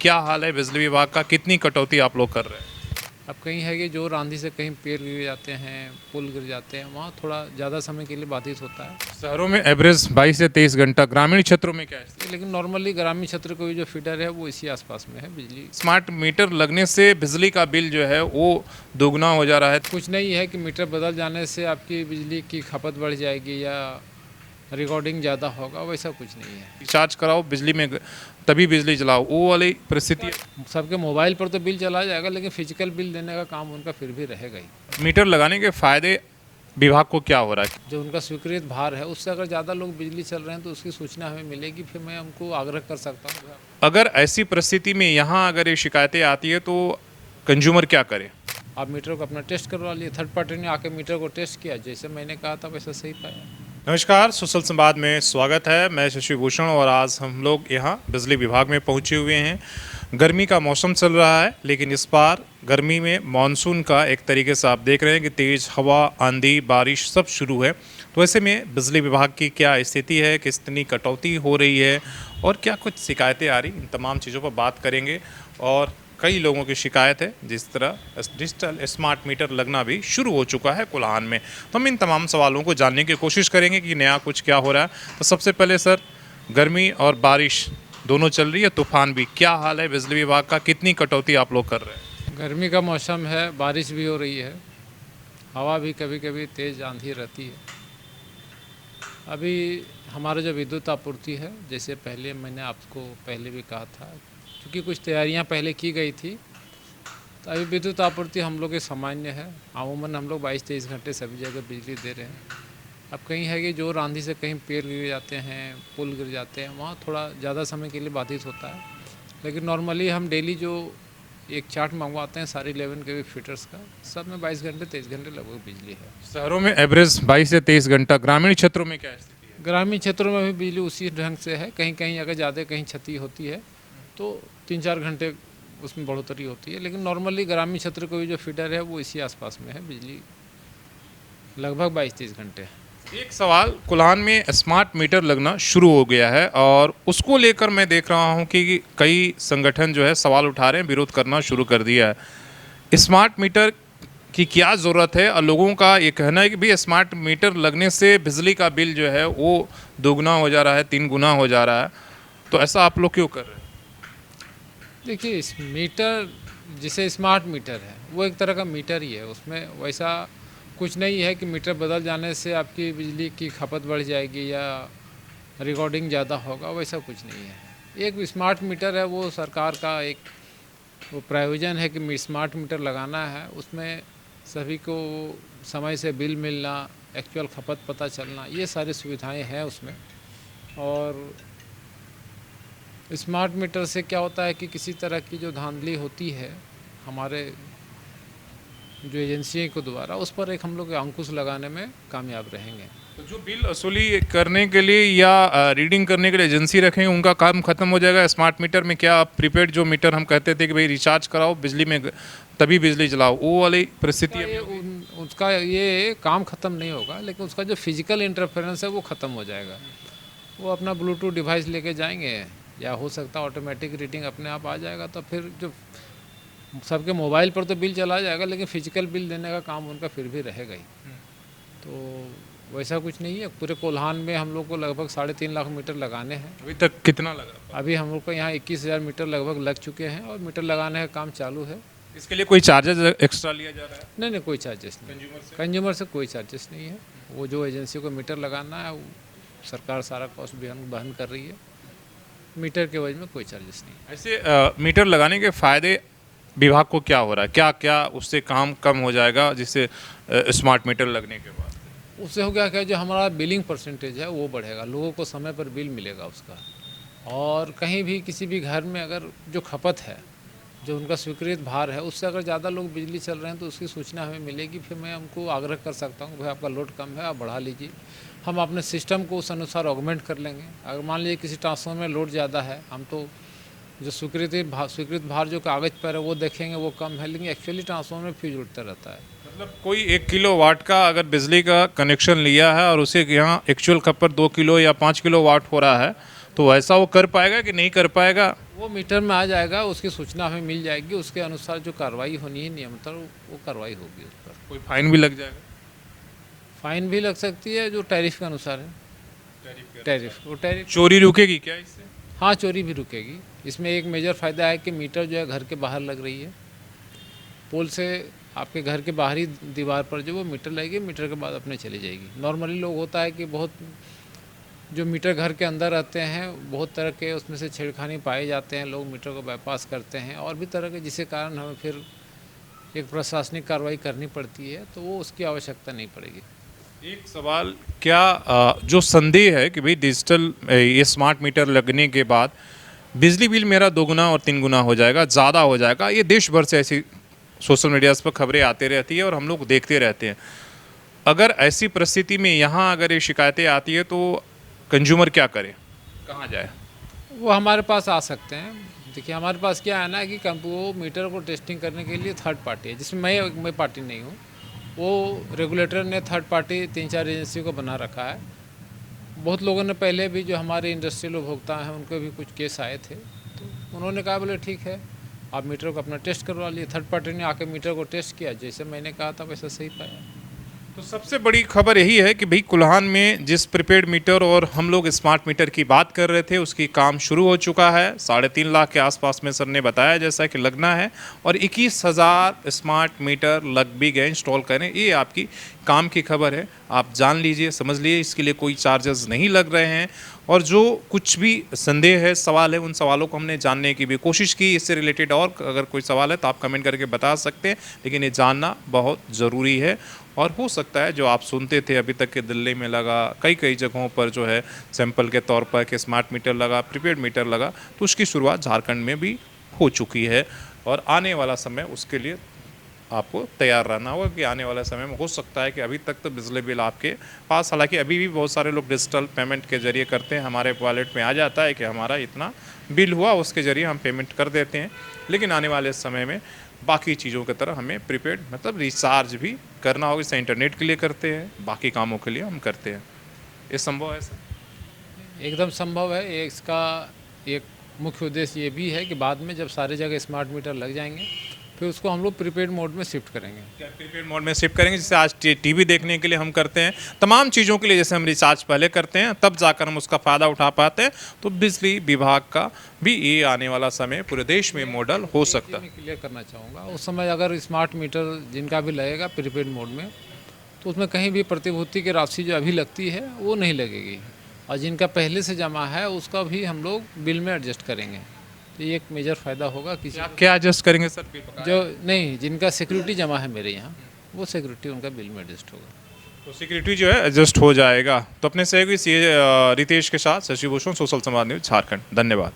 क्या हाल है बिजली विभाग का, कितनी कटौती आप लोग कर रहे हैं? अब कहीं है कि जोर आंधी से कहीं पेड़ गिर जाते हैं, पुल गिर जाते हैं, वहाँ थोड़ा ज़्यादा समय के लिए बाधित होता है। शहरों में एवरेज 22 से 23 घंटा, ग्रामीण क्षेत्रों में क्या है? लेकिन नॉर्मली ग्रामीण क्षेत्र को भी जो फीडर है वो इसी आसपास में है बिजली। स्मार्ट मीटर लगने से बिजली का बिल जो है वो दोगुना हो जा रहा है। कुछ नहीं है कि मीटर बदल जाने से आपकी बिजली की खपत बढ़ जाएगी या रिकॉर्डिंग ज़्यादा होगा, वैसा कुछ नहीं है। रिचार्ज कराओ बिजली में, तभी बिजली चलाओ, वो वाली परिस्थिति है। सबके मोबाइल पर तो बिल चला जाएगा, लेकिन फिजिकल बिल देने का काम उनका फिर भी रहेगा ही। मीटर लगाने के फायदे विभाग को क्या हो रहा है? जो उनका स्वीकृत भार है उससे अगर ज़्यादा लोग बिजली चल रहे हैं तो उसकी सूचना हमें मिलेगी, फिर मैं उनको आग्रह कर सकता हूँ। अगर ऐसी परिस्थिति में यहाँ अगर ये शिकायतें आती है तो कंज्यूमर क्या करे? आप मीटर को अपना टेस्ट करवा लिए, थर्ड पार्टी ने आके मीटर को टेस्ट किया, जैसे मैंने कहा था वैसा सही पाया। नमस्कार, सोशल संवाद में स्वागत है। मैं शशि भूषण और आज हम लोग यहाँ बिजली विभाग में पहुँचे हुए हैं। गर्मी का मौसम चल रहा है, लेकिन इस बार गर्मी में मानसून का एक तरीके से आप देख रहे हैं कि तेज़ हवा, आंधी, बारिश सब शुरू है। तो ऐसे में बिजली विभाग की क्या स्थिति है, कितनी कटौती हो रही है और क्या कुछ शिकायतें आ रही, इन तमाम चीज़ों पर बात करेंगे। और कई लोगों की शिकायत है, जिस तरह डिजिटल स्मार्ट मीटर लगना भी शुरू हो चुका है कोल्हान में। तो हम इन तमाम सवालों को जानने की कोशिश करेंगे कि नया कुछ क्या हो रहा है। तो सबसे पहले सर, गर्मी और बारिश दोनों चल रही है, तूफान भी, क्या हाल है बिजली विभाग का, कितनी कटौती आप लोग कर रहे हैं? गर्मी का मौसम है, बारिश भी हो रही है, हवा भी कभी कभी तेज़ आंधी रहती है। अभी हमारा जो विद्युत आपूर्ति है, जैसे पहले मैंने आपको पहले भी कहा था, क्योंकि कुछ तैयारियां पहले की गई थी, तो अभी विद्युत आपूर्ति हम लोग के सामान्य है। अमूमन हम लोग 22-23 घंटे सभी जगह बिजली दे रहे हैं। अब कहीं है कि जोर आंधी से कहीं पेड़ गिर जाते हैं, पुल गिर जाते हैं, वहाँ थोड़ा ज़्यादा समय के लिए बाधित होता है। लेकिन नॉर्मली हम डेली जो एक चार्ट मंगवाते हैं सारे 11 के भी फीटर्स का, सब में 22 घंटे 23 घंटे लगभग बिजली है। शहरों में एवरेज 22 से 23 घंटा, ग्रामीण क्षेत्रों में क्या स्थिति है? ग्रामीण क्षेत्रों में भी बिजली उसी ढंग से है। कहीं कहीं अगर ज़्यादा कहीं क्षति होती है तो 3-4 घंटे उसमें बढ़ोतरी होती है, लेकिन नॉर्मली ग्रामीण क्षेत्र को भी जो फीडर है वो इसी आसपास में है, बिजली लगभग 22-23 घंटे है। एक सवाल, कोल्हान में स्मार्ट मीटर लगना शुरू हो गया है और उसको लेकर मैं देख रहा हूं कि कई संगठन जो है सवाल उठा रहे हैं, विरोध करना शुरू कर दिया है। स्मार्ट मीटर की क्या ज़रूरत है? और लोगों का ये कहना है कि भाई स्मार्ट मीटर लगने से बिजली का बिल जो है वो दोगुना हो जा रहा है, 3 गुना हो जा रहा है। तो ऐसा आप लोग क्यों कर रहे हैं? देखिए, इस मीटर जिसे स्मार्ट मीटर है वो एक तरह का मीटर ही है, उसमें वैसा कुछ नहीं है कि मीटर बदल जाने से आपकी बिजली की खपत बढ़ जाएगी या रिकॉर्डिंग ज़्यादा होगा, वैसा कुछ नहीं है। एक स्मार्ट मीटर है, वो सरकार का एक वो प्रायोजन है कि स्मार्ट मीटर लगाना है, उसमें सभी को समय से बिल मिलना, एक्चुअल खपत पता चलना, ये सारी सुविधाएं हैं उसमें। और स्मार्ट मीटर से क्या होता है कि किसी तरह की जो धांधली होती है हमारे जो एजेंसियों के द्वारा, उस पर एक हम लोग अंकुश लगाने में कामयाब रहेंगे। तो जो बिल वसूली करने के लिए या रीडिंग करने के लिए एजेंसी रखेंगे, उनका काम खत्म हो जाएगा स्मार्ट मीटर में? क्या प्रीपेड जो मीटर हम कहते थे कि भाई रिचार्ज कराओ बिजली में, तभी बिजली चलाओ, वो वाली परिस्थिति है? उसका ये काम ख़त्म नहीं होगा, लेकिन उसका जो फिजिकल इंटरफेरेंस है वो ख़त्म हो जाएगा। वो अपना ब्लूटूथ डिवाइस लेके जाएंगे या हो सकता है ऑटोमेटिक रीडिंग अपने आप आ जाएगा, तो फिर जो सबके मोबाइल पर तो बिल चला जाएगा, लेकिन फिजिकल बिल देने का काम उनका फिर भी रहेगा ही। तो वैसा कुछ नहीं है। पूरे कोल्हान में हम लोग को लगभग 3.5 लाख मीटर लगाने हैं। अभी तक कितना लगा? अभी हम लोग को यहाँ 21,000 मीटर लगभग लग चुके हैं और मीटर लगाने का काम चालू है। इसके लिए कोई चार्जेस एक्स्ट्रा लिया जा रहा है? नहीं, कोई चार्जेस नहीं, कंज्यूमर से कोई चार्जेस नहीं है। वो जो एजेंसी को मीटर लगाना है, सरकार सारा कॉस्ट भी वहन कर रही है, मीटर के वजह में कोई चार्जेस नहीं। ऐसे मीटर लगाने के फ़ायदे विभाग को क्या हो रहा है? क्या क्या उससे काम कम हो जाएगा जिससे स्मार्ट मीटर लगने के बाद? उससे हो गया क्या, जो हमारा बिलिंग परसेंटेज है वो बढ़ेगा, लोगों को समय पर बिल मिलेगा उसका। और कहीं भी किसी भी घर में अगर जो खपत है, जो उनका स्वीकृत भार है, उससे अगर ज़्यादा लोग बिजली चल रहे हैं तो उसकी सूचना हमें मिलेगी, फिर मैं उनको आग्रह कर सकता हूँ भाई आपका लोड कम है, आप बढ़ा लीजिए। हम अपने सिस्टम को उस अनुसार ऑगमेंट कर लेंगे। अगर मान लीजिए किसी ट्रांसफार्मर में लोड ज़्यादा है, हम तो जो स्वीकृत भार जो कागज़ पर है वो देखेंगे वो कम है, लेकिन एक्चुअली ट्रांसफार्मर में फ्यूज उठता रहता है। मतलब कोई 1 किलो वाट का अगर बिजली का कनेक्शन लिया है और उसे यहाँ एक्चुअल खपत 2 किलो या 5 किलो वाट हो रहा है, तो वैसा वो कर पाएगा कि नहीं कर पाएगा? वो मीटर में आ जाएगा, उसकी सूचना हमें मिल जाएगी, उसके अनुसार जो कार्रवाई होनी है नियमतः वो कार्रवाई होगी उस पर। कोई फाइन भी लग जाएगा? फाइन भी लग सकती है, जो टैरिफ के अनुसार है। टैरिफ चोरी रुकेगी क्या इससे? हाँ, चोरी भी रुकेगी। इसमें एक मेजर फ़ायदा है कि मीटर जो है घर के बाहर लग रही है, पोल से आपके घर के बाहरी दीवार पर जो वो मीटर लगेगी, मीटर के बाद अपने चली जाएगी। नॉर्मली लोग होता है कि बहुत जो मीटर घर के अंदर रहते हैं, बहुत तरह के उसमें से छेड़खानी पाए जाते हैं, लोग मीटर को बाईपास करते हैं और भी तरह के, जिसके कारण हमें फिर एक प्रशासनिक कार्रवाई करनी पड़ती है, तो वो उसकी आवश्यकता नहीं पड़ेगी। एक सवाल, क्या जो संदेह है कि भाई डिजिटल ये स्मार्ट मीटर लगने के बाद बिजली बिल मेरा 2 गुना और 3 गुना हो जाएगा, ज़्यादा हो जाएगा, ये देश भर से ऐसी सोशल मीडियाज़ पर खबरें आती रहती है और हम लोग देखते रहते हैं। अगर ऐसी परिस्थिति में यहाँ अगर ये शिकायतें आती है तो कंज्यूमर क्या करे, कहाँ जाए? वो हमारे पास आ सकते हैं। देखिए, हमारे पास क्या है ना कि वो मीटर को टेस्टिंग करने के लिए थर्ड पार्टी है, जिसमें मैं पार्टी नहीं हूँ। वो रेगुलेटर ने थर्ड पार्टी 3-4 एजेंसी को बना रखा है। बहुत लोगों ने पहले भी, जो हमारे इंडस्ट्रियल उपभोक्ता हैं, उनको भी कुछ केस आए थे, तो उन्होंने कहा बोले ठीक है, आप मीटर को अपना टेस्ट करवा लिए। थर्ड पार्टी ने आके मीटर को टेस्ट किया, जैसे मैंने कहा था वैसा सही पाया। तो सबसे बड़ी खबर यही है कि भाई कुल्हान में जिस प्रीपेड मीटर और हम लोग स्मार्ट मीटर की बात कर रहे थे, उसकी काम शुरू हो चुका है। 3.5 लाख के आसपास में सर ने बताया जैसा कि लगना है, और 21,000 स्मार्ट मीटर लग भी गए, इंस्टॉल करें। ये आपकी काम की खबर है, आप जान लीजिए, समझ लीजिए, इसके लिए कोई चार्जेस नहीं लग रहे हैं। और जो कुछ भी संदेह है, सवाल है, उन सवालों को हमने जानने की भी कोशिश की। इससे रिलेटेड और अगर कोई सवाल है तो आप कमेंट करके बता सकते हैं, लेकिन ये जानना बहुत ज़रूरी है। और हो सकता है जो आप सुनते थे अभी तक के दिल्ली में लगा, कई जगहों पर जो है सैंपल के तौर पर कि स्मार्ट मीटर लगा, प्रीपेड मीटर लगा, तो उसकी शुरुआत झारखंड में भी हो चुकी है। और आने वाला समय उसके लिए आपको तैयार रहना होगा कि आने वाले समय में हो सकता है कि अभी तक तो बिजली बिल आपके पास, हालांकि अभी भी बहुत सारे लोग डिजिटल पेमेंट के जरिए करते हैं, हमारे वॉलेट में आ जाता है कि हमारा इतना बिल हुआ, उसके ज़रिए हम पेमेंट कर देते हैं। लेकिन आने वाले समय में बाकी चीज़ों की तरह हमें प्रीपेड मतलब रिचार्ज भी करना होगा। जैसे इंटरनेट के लिए करते हैं, बाकी कामों के लिए हम करते हैं। ये संभव है सर? एकदम संभव है। इसका एक मुख्य उद्देश्य ये भी है कि बाद में जब सारी जगह स्मार्ट मीटर लग जाएंगे, फिर उसको हम लोग प्रीपेड मोड में शिफ्ट करेंगे। क्या प्रीपेड मोड में शिफ्ट करेंगे? जैसे आज टीवी देखने के लिए हम करते हैं, तमाम चीज़ों के लिए जैसे हम रिचार्ज पहले करते हैं, तब जाकर हम उसका फ़ायदा उठा पाते हैं। तो बिजली विभाग का भी ये आने वाला समय पूरे देश में मॉडल हो सकता है। मैं क्लियर करना चाहूँगा, उस समय अगर स्मार्ट मीटर जिनका भी लगेगा प्रीपेड मोड में, तो उसमें कहीं भी प्रतिभूति की राशि जो अभी लगती है वो नहीं लगेगी, और जिनका पहले से जमा है उसका भी हम लोग बिल में एडजस्ट करेंगे। तो ये एक मेजर फ़ायदा होगा। किसी क्या एडजस्ट करेंगे सर? जो नहीं, जिनका सिक्योरिटी जमा है मेरे यहाँ, वो सिक्योरिटी उनका बिल में एडजस्ट होगा। तो सिक्योरिटी जो है एडजस्ट हो जाएगा। तो अपने सहयोगी रितेश के साथ शशि भूषण, सोशल समाज न्यूज़ झारखंड। धन्यवाद।